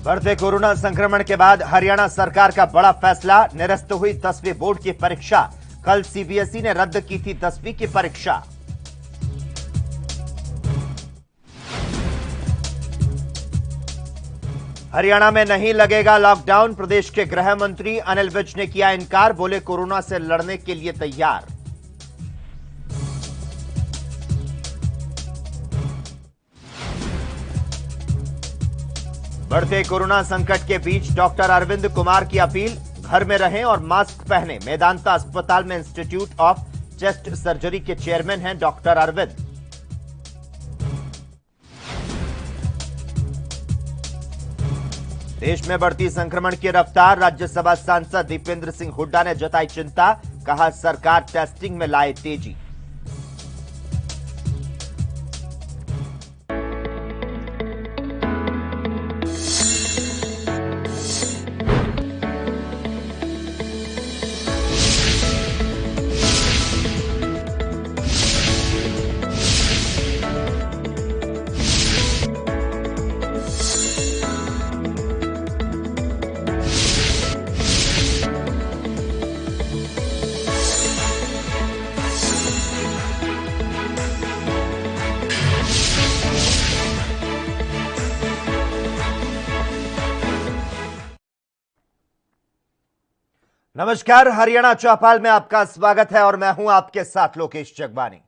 बढ़ते कोरोना संक्रमण के बाद हरियाणा सरकार का बड़ा फैसला, निरस्त हुई 10वीं बोर्ड की परीक्षा। कल सीबीएसई ने रद्द की थी 10वीं की परीक्षा। हरियाणा में नहीं लगेगा लॉकडाउन, प्रदेश के गृह मंत्री अनिल विज ने किया इनकार, बोले कोरोना से लड़ने के लिए तैयार। बढ़ते कोरोना संकट के बीच डॉक्टर अरविंद कुमार की अपील, घर में रहें और मास्क पहनें। मेदांता अस्पताल में इंस्टीट्यूट ऑफ चेस्ट सर्जरी के चेयरमैन हैं डॉक्टर अरविंद। देश में बढ़ती संक्रमण की रफ्तार, राज्यसभा सांसद दीपेंद्र सिंह हुड्डा ने जताई चिंता, कहा सरकार टेस्टिंग में लाए तेजी। नमस्कार, हरियाणा चौपाल में आपका स्वागत है और मैं हूं आपके साथ लोकेश जगबानी।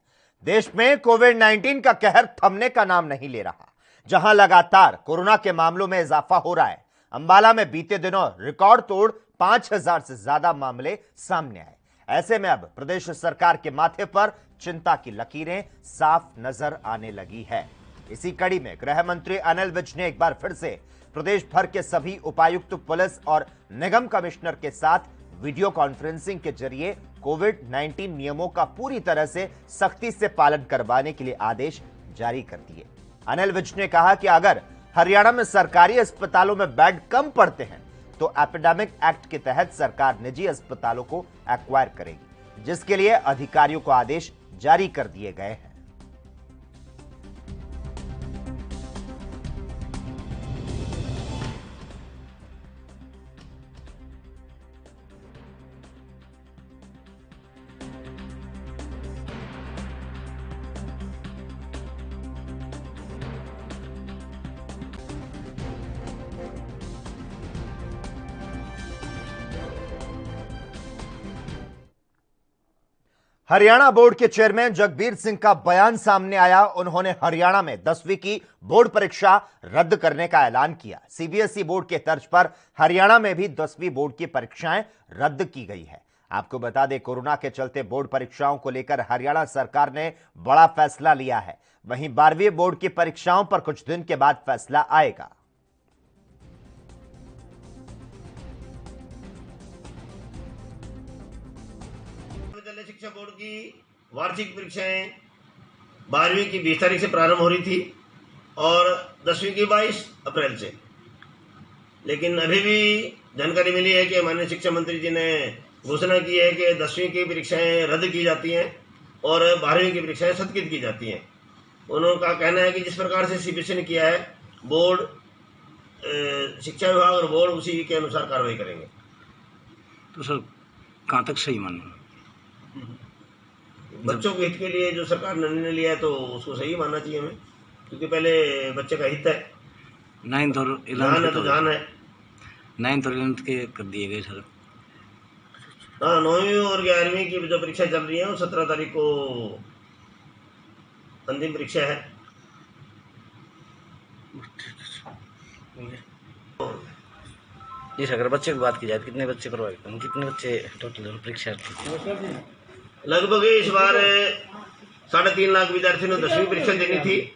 देश में कोविड-19 का कहर थमने का नाम नहीं ले रहा, जहां लगातार कोरोना के मामलों में इजाफा हो रहा है। अंबाला में बीते दिनों रिकॉर्ड तोड़ 5000 से ज्यादा मामले सामने आए। ऐसे में अब प्रदेश सरकार के माथे पर चिंता की लकीरें साफ नजर आने लगी है। इसी कड़ी में गृह मंत्री अनिल विज ने एक बार फिर से प्रदेश भर के सभी उपायुक्त, पुलिस और निगम कमिश्नर के साथ वीडियो कॉन्फ्रेंसिंग के जरिए कोविड-19 नियमों का पूरी तरह से सख्ती से पालन करवाने के लिए आदेश जारी कर दिए। अनिल विज ने कहा कि अगर हरियाणा में सरकारी अस्पतालों में बेड कम पड़ते हैं तो एपिडेमिक एक्ट के तहत सरकार निजी अस्पतालों को एक्वायर करेगी, जिसके लिए अधिकारियों को आदेश जारी कर दिए गए हैं। हरियाणा बोर्ड के चेयरमैन जगबीर सिंह का बयान सामने आया। उन्होंने हरियाणा में 10वीं की बोर्ड परीक्षा रद्द करने का ऐलान किया। सीबीएसई बोर्ड के तर्ज पर हरियाणा में भी 10वीं बोर्ड की परीक्षाएं रद्द की गई है। आपको बता दें, कोरोना के चलते बोर्ड परीक्षाओं को लेकर हरियाणा सरकार ने बड़ा फैसला लिया है। वहीं 12वीं बोर्ड की परीक्षाओं पर कुछ दिन के बाद फैसला आएगा। शिक्षा बोर्ड की वार्षिक परीक्षाएं 12वीं की 20 तारीख से प्रारंभ हो रही थी और 10वीं की 22 अप्रैल से, लेकिन अभी भी जानकारी मिली है कि माननीय शिक्षा मंत्री जी ने घोषणा की है कि 10वीं की परीक्षाएं रद्द की जाती हैं और 12वीं की परीक्षाएं स्थगित की जाती हैं। उनका कहना है कि जिस प्रकार से सीबीएसई ने किया है, बोर्ड, शिक्षा विभाग और बोर्ड उसी के अनुसार कार्रवाई करेंगे। तो सर कहाँ तक सही मानना? बच्चों के हित के लिए जो सरकार ने निर्णय लिया है तो उसको सही मानना चाहिए हमें, क्योंकि पहले बच्चे का हित है। 9th और 11th जान है तो जान है। 9th और 11th के कर दिए गए सर। हाँ, 9वीं और 11वीं की जो परीक्षा चल रही है वो 17 तारीख को अंतिम परीक्षा है। जी सर, अगर बच्चे की बात की जाए तो कितने बच्चे प्रभावित होंगे, कितने बच्चे टोटल परीक्षा? लगभग इस बार 3.5 लाख विद्यार्थियों ने 10वीं परीक्षा देनी थी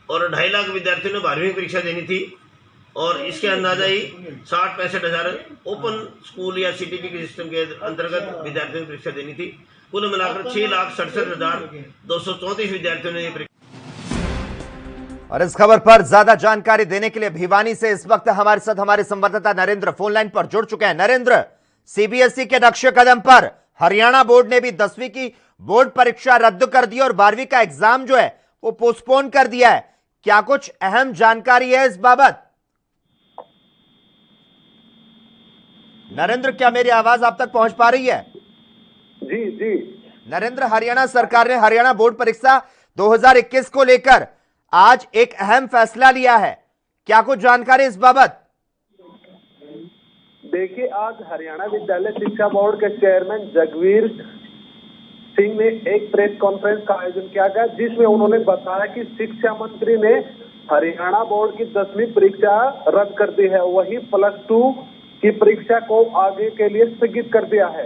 और 2.5 लाख विद्यार्थियों ने 12वीं परीक्षा देनी थी, और इसके अंदाजा ही 60-65 हजार ओपन स्कूल या सीटीपी के सिस्टम के अंतर्गत विद्यार्थियों ने परीक्षा देनी थी। कुल मिलाकर 6,67,234 विद्यार्थियों ने ये। और इस खबर पर ज्यादा जानकारी देने के लिए भिवानी से इस वक्त हमारे साथ हमारे संवाददाता नरेंद्र फोन लाइन पर जुड़ चुके हैं। नरेंद्र, सीबीएसई के नक्शे कदम पर हरियाणा बोर्ड ने भी 10वीं की बोर्ड परीक्षा रद्द कर दी और 12वीं का एग्जाम जो है वो पोस्टपोन कर दिया है। क्या कुछ अहम जानकारी है इस बाबत? नरेंद्र, क्या मेरी आवाज आप तक पहुंच पा रही है? जी जी। नरेंद्र, हरियाणा सरकार ने हरियाणा बोर्ड परीक्षा 2021 को लेकर आज एक अहम फैसला लिया है। क्या कुछ जानकारी इस बाबत? देखिए, आज हरियाणा विद्यालय शिक्षा बोर्ड के चेयरमैन जगवीर सिंह ने एक प्रेस कॉन्फ्रेंस का आयोजन किया गया, जिसमें उन्होंने बताया कि शिक्षा मंत्री ने हरियाणा बोर्ड की 10वीं परीक्षा रद्द कर दी है, वही +2 की परीक्षा को आगे के लिए स्थगित कर दिया है।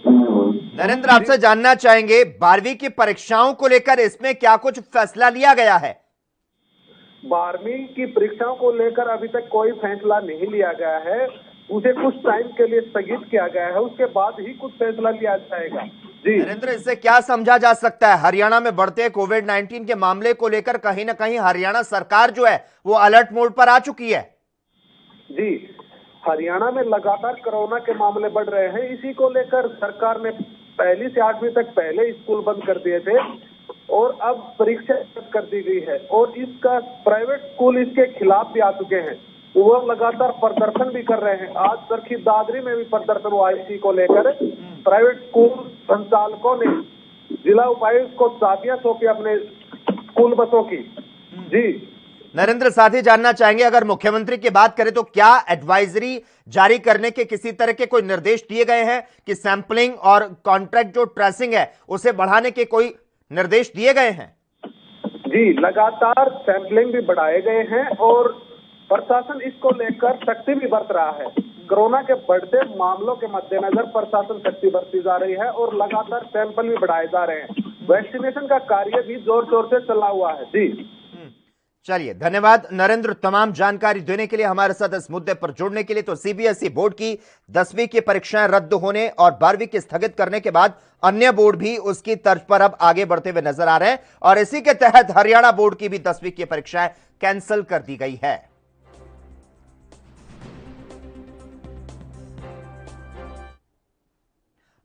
नरेंद्र, आपसे जानना चाहेंगे 12वीं की परीक्षाओं को लेकर इसमें क्या कुछ फैसला लिया गया है? 12वीं की परीक्षाओं को लेकर अभी तक कोई फैसला नहीं लिया गया है, उसे कुछ टाइम के लिए स्थगित किया गया है, उसके बाद ही कुछ फैसला लिया जाएगा। जी नरेंद्र, इससे क्या समझा जा सकता है? हरियाणा में बढ़ते कोविड-19 के मामले को लेकर कहीं ना कहीं हरियाणा सरकार जो है वो अलर्ट मोड पर आ चुकी है। जी, हरियाणा में लगातार कोरोना के मामले बढ़ रहे हैं, इसी को लेकर सरकार ने 1 से 8वीं तक पहले स्कूल बंद कर दिए थे और अब परीक्षा रद्द कर दी गई है और इसका प्राइवेट स्कूल इसके खिलाफ भी आ चुके हैं, वो लगातार प्रदर्शन भी कर रहे हैं। आज सरखी दादरी में भी प्रदर्शन हुआ इसी को लेकर। प्राइवेट स्कूल संचालकों ने जिला उपायुक्त को चाबियां सौंपी अपने स्कूल बसों की। जी नरेंद्र, साथ ही जानना चाहेंगे, अगर मुख्यमंत्री की बात करें तो क्या एडवाइजरी जारी करने के किसी तरह के कोई निर्देश दिए गए हैं कि सैंपलिंग और कॉन्ट्रैक्ट जो ट्रेसिंग है उसे बढ़ाने के कोई निर्देश दिए गए हैं? जी, लगातार सैंपलिंग भी बढ़ाए गए हैं और प्रशासन इसको लेकर सख्ती भी बरत रहा है। कोरोना के बढ़ते मामलों के मद्देनजर प्रशासन सख्ती बरती जा रही है और लगातार सैंपल भी बढ़ाए जा रहे हैं। वैक्सीनेशन का कार्य भी जोर शोर से चला हुआ है। जी चलिए, धन्यवाद नरेंद्र तमाम जानकारी देने के लिए, हमारे साथ इस मुद्दे पर जुड़ने के लिए। तो सीबीएसई बोर्ड की 10वीं की परीक्षाएं रद्द होने और 12वीं की स्थगित करने के बाद अन्य बोर्ड भी उसकी तर्ज पर अब आगे बढ़ते हुए नजर आ रहे हैं और इसी के तहत हरियाणा बोर्ड की भी 10वीं की परीक्षाएं कैंसिल कर दी गई है।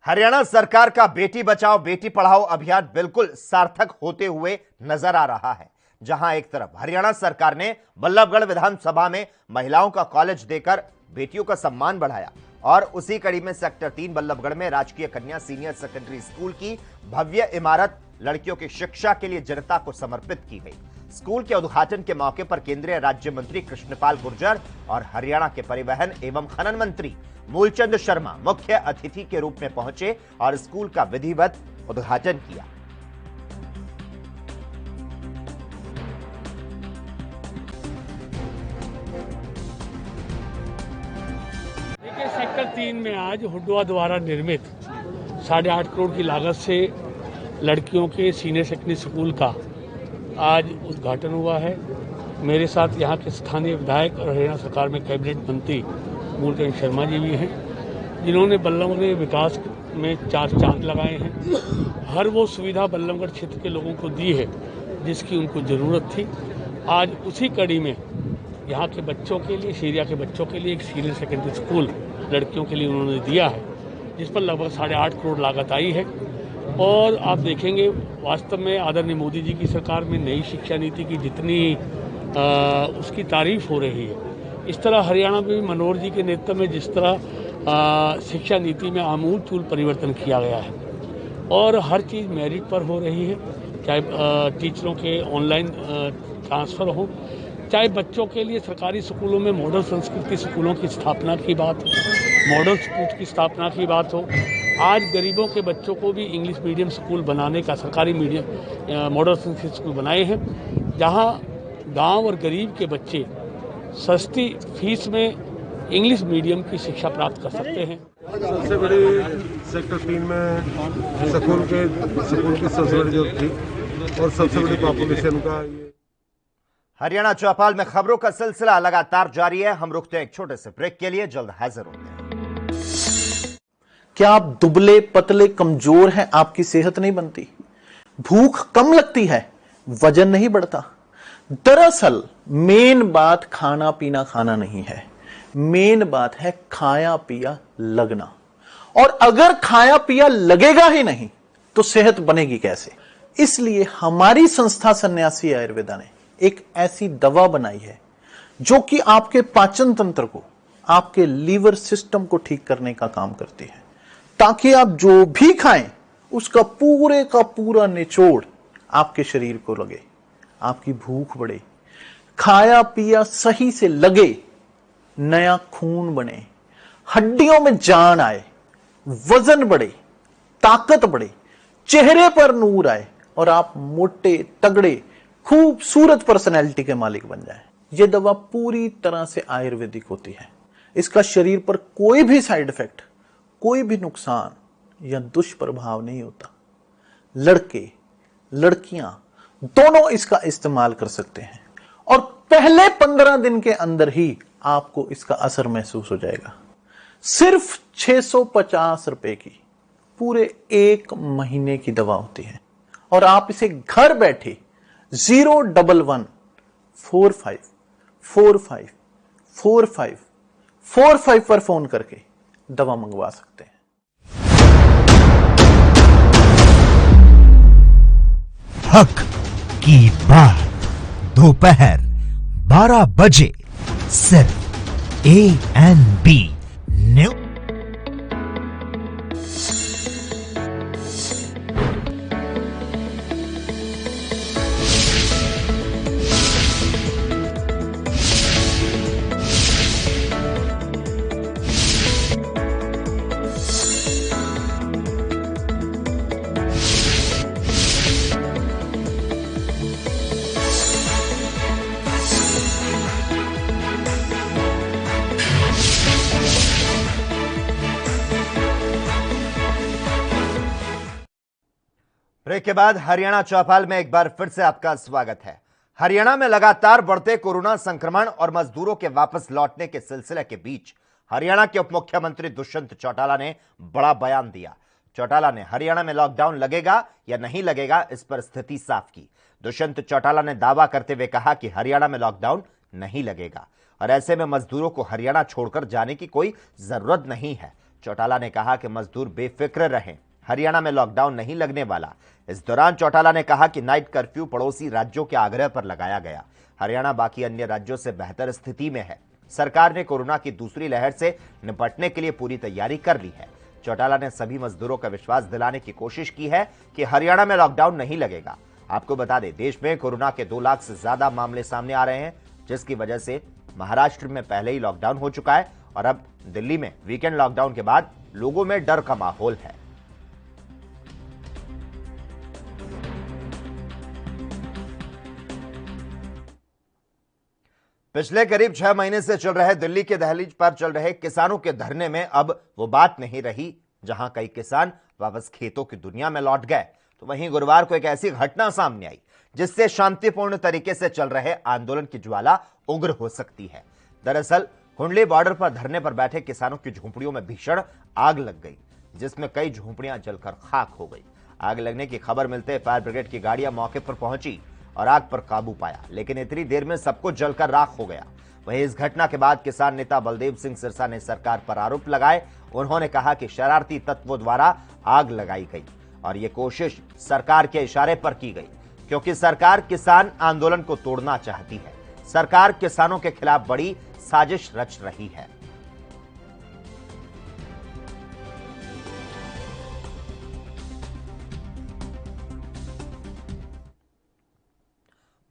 हरियाणा सरकार का बेटी बचाओ बेटी पढ़ाओ अभियान बिल्कुल सार्थक होते हुए नजर आ रहा है। जहां एक तरफ हरियाणा सरकार ने बल्लभगढ़ विधानसभा में महिलाओं का कॉलेज देकर बेटियों का सम्मान बढ़ाया और उसी कड़ी में सेक्टर 3 बल्लभगढ़ में राजकीय कन्या सीनियर सेकेंडरी स्कूल की भव्य इमारत लड़कियों की शिक्षा के लिए जनता को समर्पित की गई। स्कूल के उद्घाटन के मौके पर केंद्रीय राज्य मंत्री कृष्णपाल गुर्जर और हरियाणा के परिवहन एवं खनन मंत्री मूलचंद शर्मा मुख्य अतिथि के रूप में पहुंचे और स्कूल का विधिवत उद्घाटन किया। सेक्टर 3 में आज हुड्डा द्वारा निर्मित 8.5 करोड़ की लागत से लड़कियों के सीनियर सेकेंडरी स्कूल का आज उद्घाटन हुआ है। मेरे साथ यहाँ के स्थानीय विधायक और हरियाणा सरकार में कैबिनेट मंत्री मूलचंद शर्मा जी भी हैं, जिन्होंने बल्लभगढ़ विकास में 4 चांद लगाए हैं। हर वो सुविधा बल्लभगढ़ क्षेत्र के लोगों को दी है जिसकी उनको ज़रूरत थी। आज उसी कड़ी में यहाँ के बच्चों के लिए, एरिया के बच्चों के लिए एक सीनियर सेकेंडरी स्कूल लड़कियों के लिए उन्होंने दिया है, जिस पर लगभग 8.5 करोड़ लागत आई है। और आप देखेंगे वास्तव में आदरणीय मोदी जी की सरकार में नई शिक्षा नीति की जितनी उसकी तारीफ हो रही है, इस तरह हरियाणा में भी मनोहर जी के नेतृत्व में जिस तरह शिक्षा नीति में आमूल परिवर्तन किया गया है और हर चीज़ मेरिट पर हो रही है, चाहे टीचरों के ऑनलाइन ट्रांसफ़र हो, चाहे बच्चों के लिए सरकारी स्कूलों में मॉडल संस्कृति स्कूलों की स्थापना की बात हो, मॉडल स्कूल की स्थापना की बात हो। आज गरीबों के बच्चों को भी इंग्लिश मीडियम स्कूल बनाने का सरकारी मीडियम मॉडल संस्कृत स्कूल बनाए हैं, जहां गांव और गरीब के बच्चे सस्ती फीस में इंग्लिश मीडियम की शिक्षा प्राप्त कर सकते हैं। सबसे बड़ी सेक्टर 3 में स्कूल की सबसे बड़ी जरूरत थी और सबसे बड़ी पॉपुलेशन का ये। हरियाणा चौपाल में खबरों का सिलसिला लगातार जारी है। हम रुकते हैं एक छोटे से ब्रेक के लिए, जल्द हाजिर होते हैं। क्या आप दुबले पतले कमजोर हैं, आपकी सेहत नहीं बनती, भूख कम लगती है, वजन नहीं बढ़ता? दरअसल मेन बात खाना पीना खाना नहीं है, मेन बात है खाया पिया लगना। और अगर खाया पिया लगेगा ही नहीं तो सेहत बनेगी कैसे? इसलिए हमारी संस्था सन्यासी आयुर्वेदा ने एक ऐसी दवा बनाई है जो कि आपके पाचन तंत्र को आपके लीवर सिस्टम को ठीक करने का काम करती है, ताकि आप जो भी खाएं उसका पूरे का पूरा निचोड़ आपके शरीर को लगे, आपकी भूख बढ़े, खाया पिया सही से लगे, नया खून बने, हड्डियों में जान आए, वजन बढ़े, ताकत बढ़े, चेहरे पर नूर आए और आप मोटे तगड़े खूबसूरत पर्सनैलिटी के मालिक बन जाएं। यह दवा पूरी तरह से आयुर्वेदिक होती है। इसका शरीर पर कोई भी साइड इफेक्ट, कोई भी नुकसान या दुष्प्रभाव नहीं होता। लड़के लड़कियां दोनों इसका इस्तेमाल कर सकते हैं और पहले 15 दिन के अंदर ही आपको इसका असर महसूस हो जाएगा। सिर्फ 650 रुपए की पूरे 1 महीने की दवा होती है और आप इसे घर बैठे 01145454545 पर फोन करके दवा मंगवा सकते हैं। हक की बात दोपहर 12 बजे सिर्फ ANB न्यूज। ब्रेक के बाद हरियाणा चौपाल में एक बार फिर से आपका स्वागत है। हरियाणा में लगातार बढ़ते कोरोना संक्रमण और मजदूरों के वापस लौटने के सिलसिले के बीच हरियाणा के उप मुख्यमंत्री दुष्यंत चौटाला ने बड़ा बयान दिया। चौटाला ने हरियाणा में लॉकडाउन लगेगा या नहीं लगेगा, इस पर स्थिति साफ की। दुष्यंत चौटाला ने दावा करते हुए कहा कि हरियाणा में लॉकडाउन नहीं लगेगा और ऐसे में मजदूरों को हरियाणा छोड़कर जाने की कोई जरूरत नहीं है। चौटाला ने कहा कि मजदूर बेफिक्र रहें, हरियाणा में लॉकडाउन नहीं लगने वाला। इस दौरान चौटाला ने कहा कि नाइट कर्फ्यू पड़ोसी राज्यों के आग्रह पर लगाया गया। हरियाणा बाकी अन्य राज्यों से बेहतर स्थिति में है। सरकार ने कोरोना की दूसरी लहर से निपटने के लिए पूरी तैयारी कर ली है। चौटाला ने सभी मजदूरों का विश्वास दिलाने की कोशिश की है कि हरियाणा में लॉकडाउन नहीं लगेगा। आपको बता दें, देश में कोरोना के 2 लाख से ज्यादा मामले सामने आ रहे हैं, जिसकी वजह से महाराष्ट्र में पहले ही लॉकडाउन हो चुका है और अब दिल्ली में वीकेंड लॉकडाउन के बाद लोगों में डर का माहौल है। पिछले करीब 6 महीने से चल रहे दिल्ली के दहलीज पर चल रहे किसानों के धरने में अब वो बात नहीं रही। जहां कई किसान वापस खेतों की दुनिया में लौट गए, तो वहीं गुरुवार को एक ऐसी घटना सामने आई जिससे शांतिपूर्ण तरीके से चल रहे आंदोलन की ज्वाला उग्र हो सकती है। दरअसल हुंडली बॉर्डर पर धरने पर बैठे किसानों की झोंपड़ियों में भीषण आग लग गई, जिसमें कई झोंपड़ियां जलकर खाक हो गई। आग लगने की खबर मिलते फायर ब्रिगेड की गाड़ियां मौके पर पहुंची और आग पर काबू पाया, लेकिन इतनी देर में सब कुछ जलकर राख हो गया। वहीं इस घटना के बाद किसान नेता बलदेव सिंह सिरसा ने सरकार पर आरोप लगाए। उन्होंने कहा कि शरारती तत्वों द्वारा आग लगाई गई और ये कोशिश सरकार के इशारे पर की गई, क्योंकि सरकार किसान आंदोलन को तोड़ना चाहती है। सरकार किसानों के खिलाफ बड़ी साजिश रच रही है।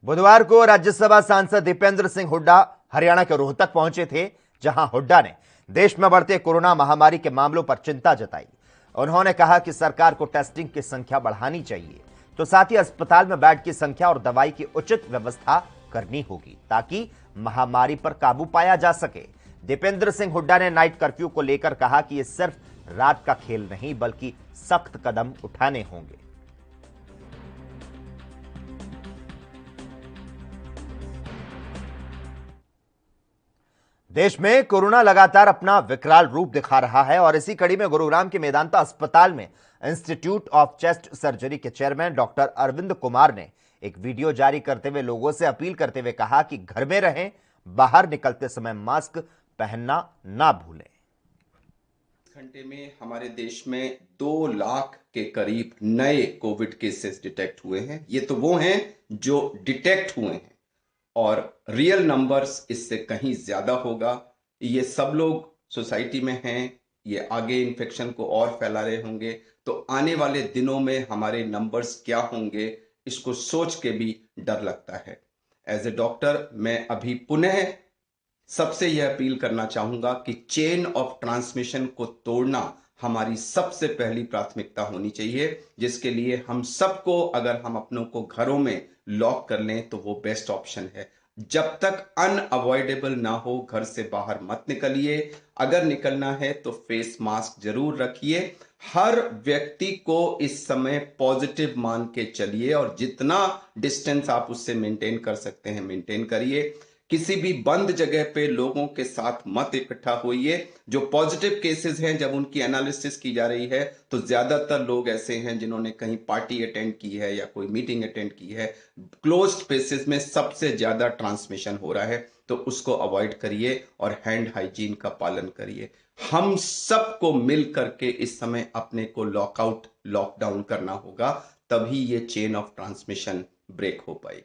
बुधवार को राज्यसभा सांसद दीपेंद्र सिंह हुड्डा हरियाणा के रोहतक पहुंचे थे, जहां हुड्डा ने देश में बढ़ते कोरोना महामारी के मामलों पर चिंता जताई। उन्होंने कहा कि सरकार को टेस्टिंग की संख्या बढ़ानी चाहिए, तो साथ ही अस्पताल में बेड की संख्या और दवाई की उचित व्यवस्था करनी होगी, ताकि महामारी पर काबू पाया जा सके। दीपेंद्र सिंह हुड्डा ने नाइट कर्फ्यू को लेकर कहा कि यह सिर्फ रात का खेल नहीं, बल्कि सख्त कदम उठाने होंगे। देश में कोरोना लगातार अपना विकराल रूप दिखा रहा है और इसी कड़ी में गुरुग्राम के मेदांता अस्पताल में इंस्टीट्यूट ऑफ चेस्ट सर्जरी के चेयरमैन डॉक्टर अरविंद कुमार ने एक वीडियो जारी करते हुए लोगों से अपील करते हुए कहा कि घर में रहें, बाहर निकलते समय मास्क पहनना ना भूलें। घंटे में हमारे देश में 2 लाख के करीब नए कोविड केसेस डिटेक्ट हुए हैं। ये तो वो हैं जो डिटेक्ट हुए हैं और रियल नंबर्स इससे कहीं ज्यादा होगा। ये सब लोग सोसाइटी में हैं, ये आगे इन्फेक्शन को और फैला रहे होंगे, तो आने वाले दिनों में हमारे नंबर्स क्या होंगे, इसको सोच के भी डर लगता है। एज ए डॉक्टर मैं अभी पुनः सबसे यह अपील करना चाहूंगा कि चेन ऑफ ट्रांसमिशन को तोड़ना हमारी सबसे पहली प्राथमिकता होनी चाहिए, जिसके लिए हम सबको, अगर हम अपनों को घरों में लॉक कर लें तो वो बेस्ट ऑप्शन है। जब तक अनअवॉइडेबल ना हो घर से बाहर मत निकलिए, अगर निकलना है तो फेस मास्क जरूर रखिए, हर व्यक्ति को इस समय पॉजिटिव मान के चलिए और जितना डिस्टेंस आप उससे मेंटेन कर सकते हैं मेंटेन करिए। किसी भी बंद जगह पे लोगों के साथ मत इकट्ठा होइए। जो पॉजिटिव केसेस हैं, जब उनकी एनालिसिस की जा रही है तो ज्यादातर लोग ऐसे हैं जिन्होंने कहीं पार्टी अटेंड की है या कोई मीटिंग अटेंड की है। क्लोज्ड स्पेसेस में सबसे ज्यादा ट्रांसमिशन हो रहा है, तो उसको अवॉइड करिए और हैंड हाइजीन का पालन करिए। हम सबको मिल करके इस समय अपने को लॉकआउट लॉकडाउन करना होगा, तभी ये चेन ऑफ ट्रांसमिशन ब्रेक हो पाएगी।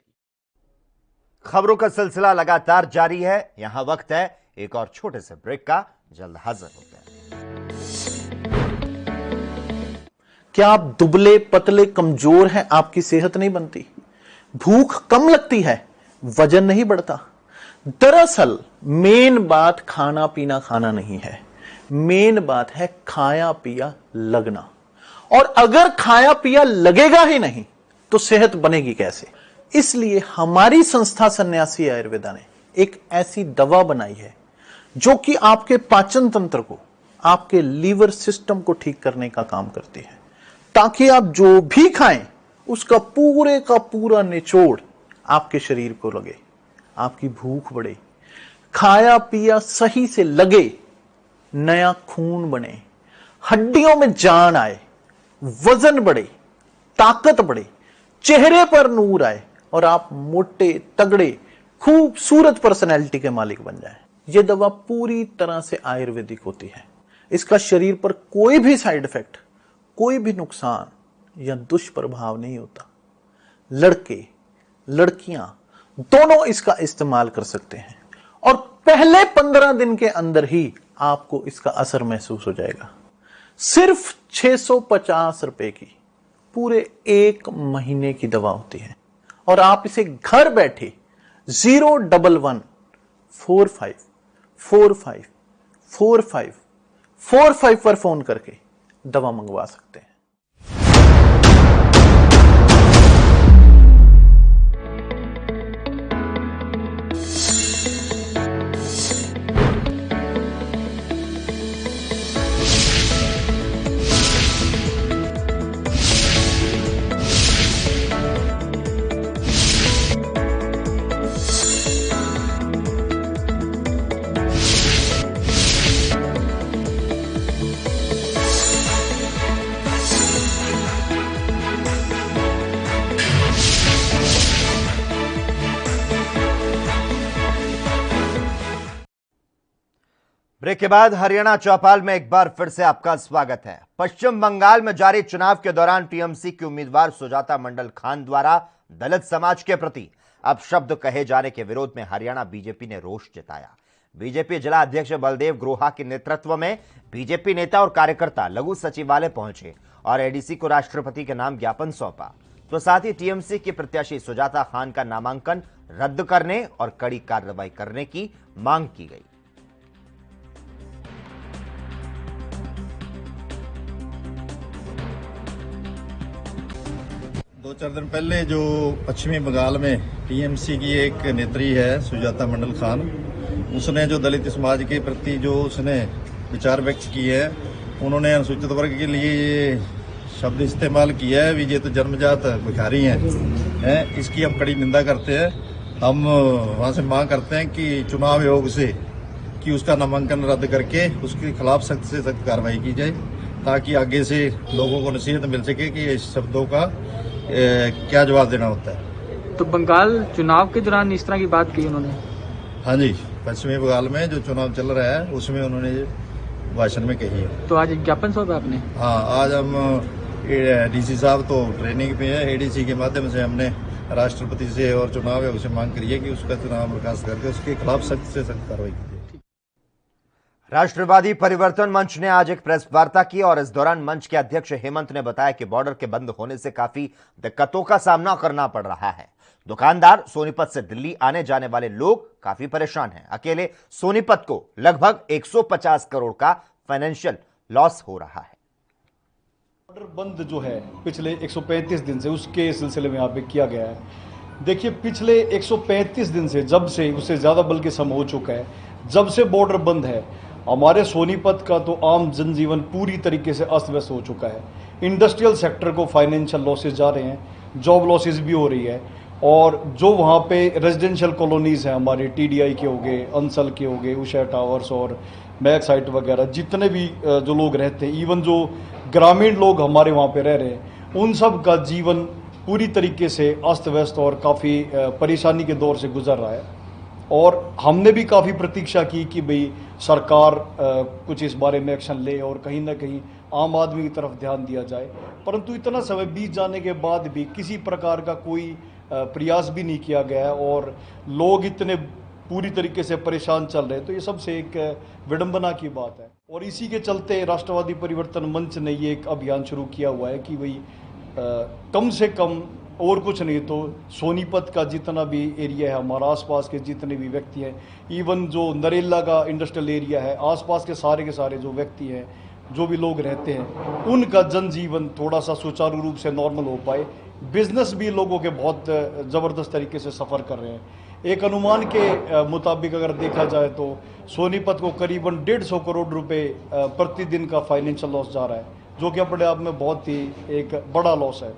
खबरों का सिलसिला लगातार जारी है। यहां वक्त है एक और छोटे से ब्रेक का, जल्द हाजिर होते हैं। क्या आप दुबले पतले कमजोर हैं, आपकी सेहत नहीं बनती, भूख कम लगती है, वजन नहीं बढ़ता? दरअसल मेन बात खाना पीना खाना नहीं है, मेन बात है खाया पिया लगना। और अगर खाया पिया लगेगा ही नहीं तो सेहत बनेगी कैसे? इसलिए हमारी संस्था सन्यासी आयुर्वेदा ने एक ऐसी दवा बनाई है जो कि आपके पाचन तंत्र को, आपके लीवर सिस्टम को ठीक करने का काम करती है, ताकि आप जो भी खाएं उसका पूरे का पूरा निचोड़ आपके शरीर को लगे, आपकी भूख बढ़े, खाया पिया सही से लगे, नया खून बने, हड्डियों में जान आए, वजन बढ़े, ताकत बढ़े, चेहरे पर नूर आए और आप मोटे तगड़े खूबसूरत पर्सनैलिटी के मालिक बन जाएं। यह दवा पूरी तरह से आयुर्वेदिक होती है। इसका शरीर पर कोई भी साइड इफेक्ट, कोई भी नुकसान या दुष्प्रभाव नहीं होता। लड़के लड़कियां दोनों इसका इस्तेमाल कर सकते हैं और पहले 15 दिन के अंदर ही आपको इसका असर महसूस हो जाएगा। सिर्फ 650 रुपए की पूरे 1 महीने की दवा होती है और आप इसे घर बैठे 01145454545 पर फोन करके दवा मंगवा सकते हैं। ब्रेक के बाद हरियाणा चौपाल में एक बार फिर से आपका स्वागत है। पश्चिम बंगाल में जारी चुनाव के दौरान टीएमसी की उम्मीदवार सुजाता मंडल खान द्वारा दलित समाज के प्रति अपशब्द कहे जाने के विरोध में हरियाणा बीजेपी ने रोष जताया। बीजेपी जिला अध्यक्ष बलदेव ग्रोहा के नेतृत्व में बीजेपी नेता और कार्यकर्ता लघु सचिवालय पहुंचे और एडीसी को राष्ट्रपति के नाम ज्ञापन सौंपा। तो साथ ही टीएमसी की प्रत्याशी सुजाता खान का नामांकन रद्द करने और कड़ी कार्रवाई करने की मांग की गई। 2-4 दिन पहले जो पश्चिमी बंगाल में टीएमसी की एक नेत्री है सुजाता मंडल खान, उसने जो दलित समाज के प्रति जो उसने विचार व्यक्त किए हैं, उन्होंने अनुसूचित वर्ग के लिए ये शब्द इस्तेमाल किया है, ये तो जन्मजात भिखारी हैं। इसकी हम कड़ी निंदा करते हैं। हम वहाँ से मांग करते हैं कि चुनाव आयोग से कि उसका नामांकन रद्द करके उसके खिलाफ सख्त से सख्त कार्रवाई की जाए, ताकि आगे से लोगों को नसीहत मिल सके कि इस शब्दों का क्या जवाब देना होता है। तो बंगाल चुनाव के दौरान इस तरह की बात की उन्होंने? हाँ जी, पश्चिमी बंगाल में जो चुनाव चल रहा है उसमें उन्होंने भाषण में कही है। तो आज ज्ञापन सौंपा आपने? हाँ, आज हम डीसी साहब तो ट्रेनिंग पे है, एडीसी के माध्यम से हमने राष्ट्रपति से और चुनाव आयोग से मांग करी है कि उसका चुनाव बर्खास्त करके उसके खिलाफ सख्त से सख्त कार्रवाई की जाए। राष्ट्रवादी परिवर्तन मंच ने आज एक प्रेस वार्ता की और इस दौरान मंच के अध्यक्ष हेमंत ने बताया कि बॉर्डर के बंद होने से काफी दिक्कतों का सामना करना पड़ रहा है। दुकानदार, सोनीपत से दिल्ली आने जाने वाले लोग काफी परेशान हैं। अकेले सोनीपत को लगभग 150 करोड़ का फाइनेंशियल लॉस हो रहा है। बॉर्डर बंद जो है पिछले 135 दिन से, उसके सिलसिले में यहाँ पे किया गया है। देखिए, पिछले 135 दिन से, जब से, उससे ज़्यादा बल्कि समय हो चुका है, जब से बॉर्डर बंद है, हमारे सोनीपत का तो आम जनजीवन पूरी तरीके से अस्त व्यस्त हो चुका है। इंडस्ट्रियल सेक्टर को फाइनेंशियल लॉसेज जा रहे हैं, जॉब लॉसेज भी हो रही है, और जो वहाँ पे रेजिडेंशियल कॉलोनीज हैं हमारे, TDI के हो गए, अंसल के हो गए, उषा टावर्स और मैक साइट वगैरह, जितने भी जो लोग रहते हैं, इवन जो ग्रामीण लोग हमारे वहाँ पे रह रहे हैं, उन सब का जीवन पूरी तरीके से अस्त व्यस्त और काफ़ी परेशानी के दौर से गुजर रहा है। और हमने भी काफ़ी प्रतीक्षा की कि भाई सरकार कुछ इस बारे में एक्शन ले और कहीं ना कहीं आम आदमी की तरफ ध्यान दिया जाए, परंतु इतना समय बीत जाने के बाद भी किसी प्रकार का कोई प्रयास भी नहीं किया गया और लोग इतने पूरी तरीके से परेशान चल रहे हैं। तो ये सबसे एक विडंबना की बात है। और इसी के चलते राष्ट्रवादी परिवर्तन मंच ने ये एक अभियान शुरू किया हुआ है कि भाई कम से कम, और कुछ नहीं तो सोनीपत का जितना भी एरिया है, हमारा आसपास के जितने भी व्यक्ति हैं, इवन जो नरेला का इंडस्ट्रियल एरिया है, आसपास के सारे जो व्यक्ति हैं, जो भी लोग रहते हैं, उनका जनजीवन थोड़ा सा सुचारू रूप से नॉर्मल हो पाए। बिजनेस भी लोगों के बहुत ज़बरदस्त तरीके से सफ़र कर रहे हैं। एक अनुमान के मुताबिक अगर देखा जाए तो सोनीपत को करीबन 150 करोड़ रुपए प्रतिदिन का फाइनेंशियल लॉस जा रहा है, जो कि अपने आप में बहुत ही एक बड़ा लॉस है।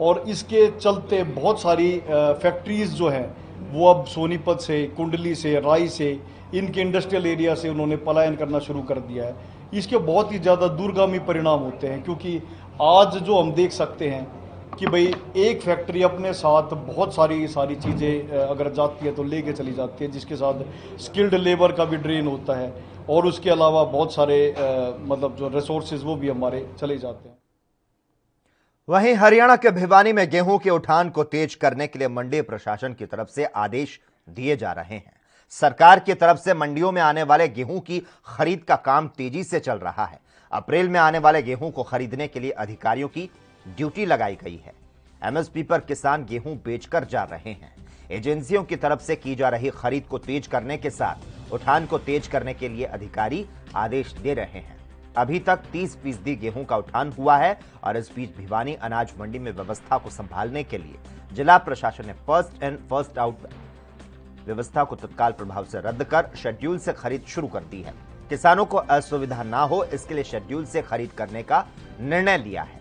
और इसके चलते बहुत सारी फैक्ट्रीज जो हैं वो अब सोनीपत से, कुंडली से, राई से, इनके इंडस्ट्रियल एरिया से उन्होंने पलायन करना शुरू कर दिया है। इसके बहुत ही ज़्यादा दूरगामी परिणाम होते हैं, क्योंकि आज जो हम देख सकते हैं कि भाई एक फैक्ट्री अपने साथ बहुत सारी चीज़ें अगर जाती है तो लेके चली जाती है, जिसके साथ स्किल्ड लेबर का भी ड्रेन होता है, और उसके अलावा बहुत सारे मतलब जो रिसोर्सेज वो भी हमारे चले जाते हैं। वहीं हरियाणा के भिवानी में गेहूं के उठान को तेज करने के लिए मंडी प्रशासन की तरफ से आदेश दिए जा रहे हैं। सरकार की तरफ से मंडियों में आने वाले गेहूं की खरीद का काम तेजी से चल रहा है। अप्रैल में आने वाले गेहूं को खरीदने के लिए अधिकारियों की ड्यूटी लगाई गई है। MSP पर किसान गेहूं बेचकर जा रहे हैं। एजेंसियों की तरफ से की जा रही खरीद को तेज करने के साथ उठान को तेज करने के लिए अधिकारी आदेश दे रहे हैं। अभी तक 30% गेहूं का उठान हुआ है और इस बीच भिवानी अनाज मंडी में व्यवस्था को संभालने के लिए जिला प्रशासन ने फर्स्ट इन फर्स्ट आउट व्यवस्था को तत्काल प्रभाव से रद्द कर शेड्यूल से खरीद शुरू कर दी है। किसानों को असुविधा ना हो, इसके लिए शेड्यूल से खरीद करने का निर्णय लिया है।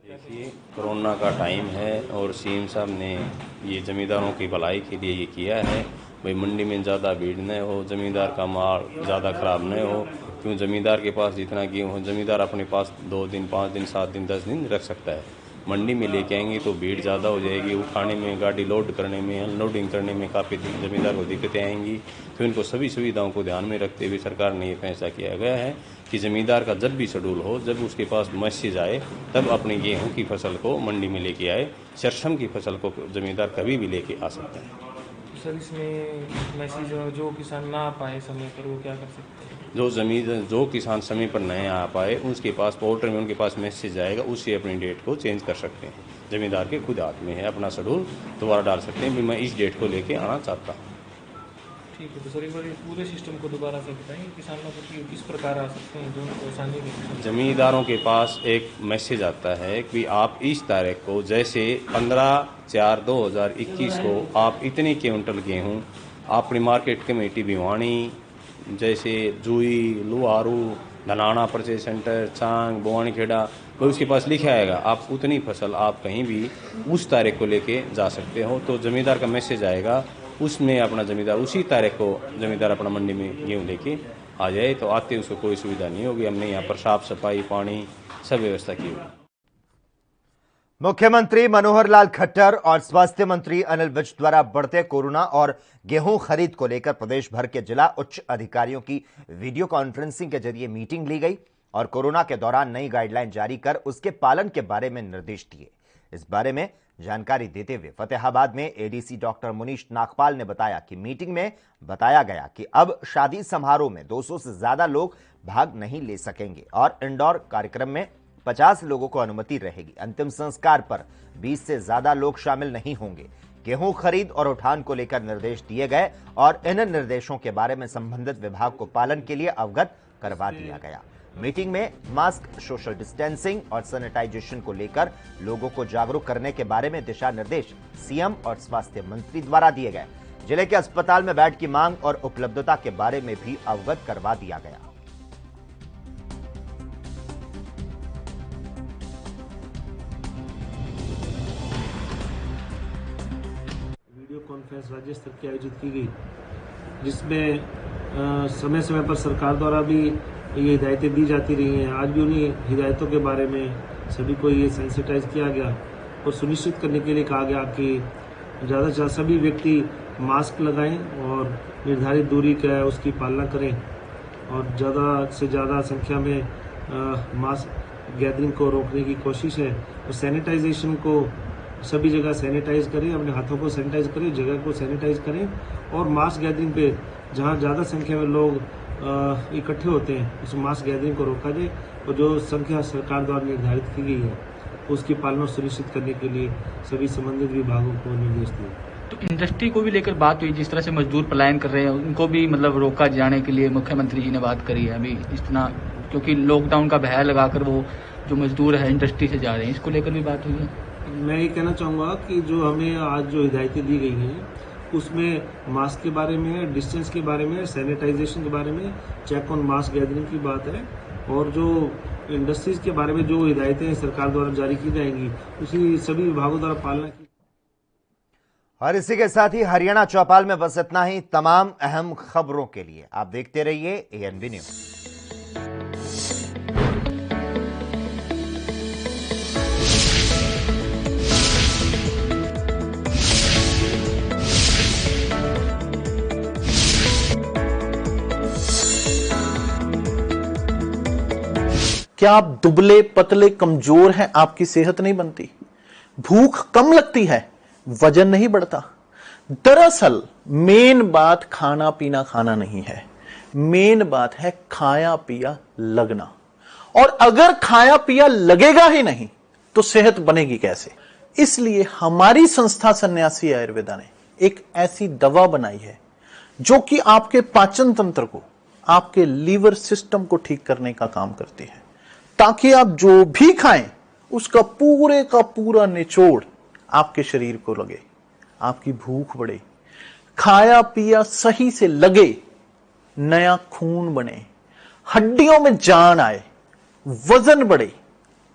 देखिए, कोरोना का टाइम है और सीएम साहब ने ये जमींदारों की भलाई के लिए ये किया है, भाई मंडी में ज़्यादा भीड़ न हो, जमींदार का माल ज़्यादा खराब न हो। क्यों, जमींदार के पास जितना गेहूँ हो, जमींदार अपने पास 2 दिन, 5 दिन, 7 दिन, 10 दिन रख सकता है। मंडी में लेके आएंगे तो भीड़ ज़्यादा हो जाएगी, उठाने में, गाड़ी लोड करने में, अनलोडिंग करने में काफ़ी जमींदार को दिक्कतें आएंगी। तो इनको सभी सुविधाओं को ध्यान में रखते हुए सरकार ने ये फैसला किया गया है कि जमींदार का जब भी शेड्यूल हो, जब उसके पास मैसेज आए, तब अपने गेहूँ की फसल को मंडी में लेके आए। सरसों की फसल को जमींदार कभी भी लेके आ सकता है। सर, इसमें मैसेज जो किसान ना आ पाए समय पर, वो क्या कर सकते हैं? जो किसान समय पर नहीं आ पाए, उसके पास पोर्टल में उनके पास मैसेज आएगा, उससे अपनी डेट को चेंज कर सकते हैं। जमींदार के खुद हाथ में है, अपना शेड्यूल दोबारा डाल सकते हैं भी मैं इस डेट को लेके आना चाहता हूँ। ठीक है, तो सर एक बार पूरे सिस्टम को दोबारा से बताएंगे, किसानों को किस प्रकार आ सकते हैं जो परेशानी के? जमींदारों के पास एक मैसेज आता है कि आप इस तारीख को, जैसे 15/4/2021 को आप इतने क्विंटल गेहूँ अपनी मार्केट कमेटी भिवानी, जैसे जुई, लुहारू, धनाना परचेज सेंटर, चांग, बोवानी खेड़ा, वो उसके पास लिखा आएगा, आप उतनी फसल आप कहीं भी उस तारीख को लेके जा सकते हो। तो जमींदार का मैसेज आएगा, उसमें अपना जमींदार उसी तारीख को जमींदार अपना मंडी में गेहूँ लेके आ जाए, तो आते उसको कोई सुविधा नहीं होगी। हमने यहाँ पर साफ सफाई, पानी सब व्यवस्था की हुई। मुख्यमंत्री मनोहर लाल खट्टर और स्वास्थ्य मंत्री अनिल विज द्वारा बढ़ते कोरोना और गेहूं खरीद को लेकर प्रदेश भर के जिला उच्च अधिकारियों की वीडियो कॉन्फ्रेंसिंग के जरिए मीटिंग ली गई और कोरोना के दौरान नई गाइडलाइन जारी कर उसके पालन के बारे में निर्देश दिए। इस बारे में जानकारी देते हुए फतेहाबाद में एडीसी डॉक्टर मुनीश नागपाल ने बताया कि मीटिंग में बताया गया कि अब शादी समारोह में 200 से ज्यादा लोग भाग नहीं ले सकेंगे और इंडोर कार्यक्रम में 50 लोगों को अनुमति रहेगी। अंतिम संस्कार पर 20 से ज्यादा लोग शामिल नहीं होंगे। गेहूं खरीद और उठान को लेकर निर्देश दिए गए और इन निर्देशों के बारे में संबंधित विभाग को पालन के लिए अवगत करवा दिया गया। मीटिंग में मास्क, सोशल डिस्टेंसिंग और सैनिटाइजेशन को लेकर लोगों को जागरूक करने के बारे में दिशा निर्देश सीएम और स्वास्थ्य मंत्री द्वारा दिए गए। जिले के अस्पताल में बेड की मांग और उपलब्धता के बारे में भी अवगत करवा दिया गया। वीडियो कॉन्फ्रेंस राज्य स्तर की आयोजित की गई, जिसमें समय समय पर सरकार द्वारा भी ये हिदायतें दी जाती रही हैं। आज भी उन्हीं हिदायतों के बारे में सभी को ये सेंसिटाइज किया गया और सुनिश्चित करने के लिए कहा गया कि ज़्यादा से ज़्यादा सभी व्यक्ति मास्क लगाएं और निर्धारित दूरी का उसकी पालना करें और ज़्यादा से ज़्यादा संख्या में मास्क गैदरिंग को रोकने की कोशिश है। और सैनिटाइजेशन को सभी जगह सैनिटाइज करें, अपने हाथों को सैनिटाइज करें, जगह को सैनिटाइज करें और मास्क गैदरिंग पे जहाँ ज़्यादा संख्या में लोग इकट्ठे होते हैं उस मास गैदरिंग को रोका जाए और जो संख्या सरकार द्वारा निर्धारित की गई है उसकी पालना सुनिश्चित करने के लिए सभी संबंधित विभागों को निर्देश दिए। तो इंडस्ट्री को भी लेकर बात हुई, जिस तरह से मजदूर पलायन कर रहे हैं उनको भी मतलब रोका जाने के लिए मुख्यमंत्री जी ने बात करी है अभी इतना, क्योंकि लॉकडाउन का भय लगाकर वो जो मजदूर है इंडस्ट्री से जा रहे हैं, इसको लेकर भी बात हुई है। मैं ये कहना चाहूँगा कि जो हमें आज जो हिदायतें दी गई हैं उसमें मास्क के बारे में, डिस्टेंस के बारे में, सैनिटाइजेशन के बारे में, चेक ऑन मास्क गैदरिंग की बात है और जो इंडस्ट्रीज के बारे में जो हिदायतें सरकार द्वारा जारी की जाएंगी उसी सभी विभागों द्वारा पालना की। और इसी के साथ ही हरियाणा चौपाल में बस इतना ही। तमाम अहम खबरों के लिए आप देखते रहिए ANB न्यूज। क्या आप दुबले पतले कमजोर हैं, आपकी सेहत नहीं बनती, भूख कम लगती है, वजन नहीं बढ़ता? दरअसल मेन बात खाना पीना खाना नहीं है, मेन बात है खाया पिया लगना। और अगर खाया पिया लगेगा ही नहीं तो सेहत बनेगी कैसे? इसलिए हमारी संस्था सन्यासी आयुर्वेदा ने एक ऐसी दवा बनाई है जो कि आपके पाचन तंत्र को, आपके लीवर सिस्टम को ठीक करने का काम करती है, ताकि आप जो भी खाएं उसका पूरे का पूरा निचोड़ आपके शरीर को लगे, आपकी भूख बढ़े, खाया पिया सही से लगे, नया खून बने, हड्डियों में जान आए, वजन बढ़े,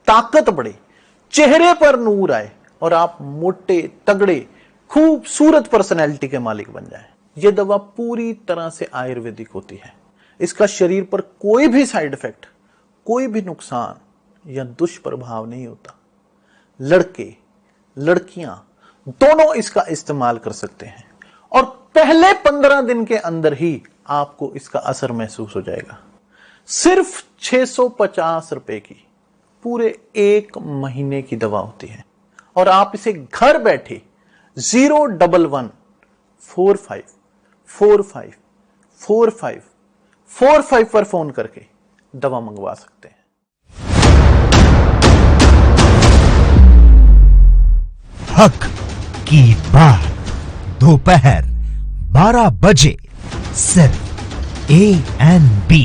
ताकत बढ़े, चेहरे पर नूर आए और आप मोटे तगड़े खूबसूरत पर्सनैलिटी के मालिक बन जाएं। यह दवा पूरी तरह से आयुर्वेदिक होती है। इसका शरीर पर कोई भी साइड इफेक्ट, कोई भी नुकसान या दुष्प्रभाव नहीं होता। लड़के लड़कियां दोनों इसका इस्तेमाल कर सकते हैं और पहले 15 दिन के अंदर ही आपको इसका असर महसूस हो जाएगा। सिर्फ 650 रुपए की पूरे 1 महीने की दवा होती है और आप इसे घर बैठे 011 45 45 45 45 पर फोन करके दवा मंगवा सकते हैं। हक की बात दोपहर 12 बजे सिर्फ ANB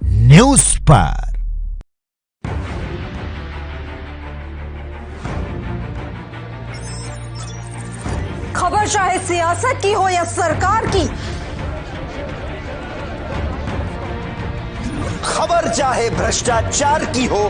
न्यूज पर। खबर चाहे सियासत की हो या सरकार की, खबर चाहे भ्रष्टाचार की हो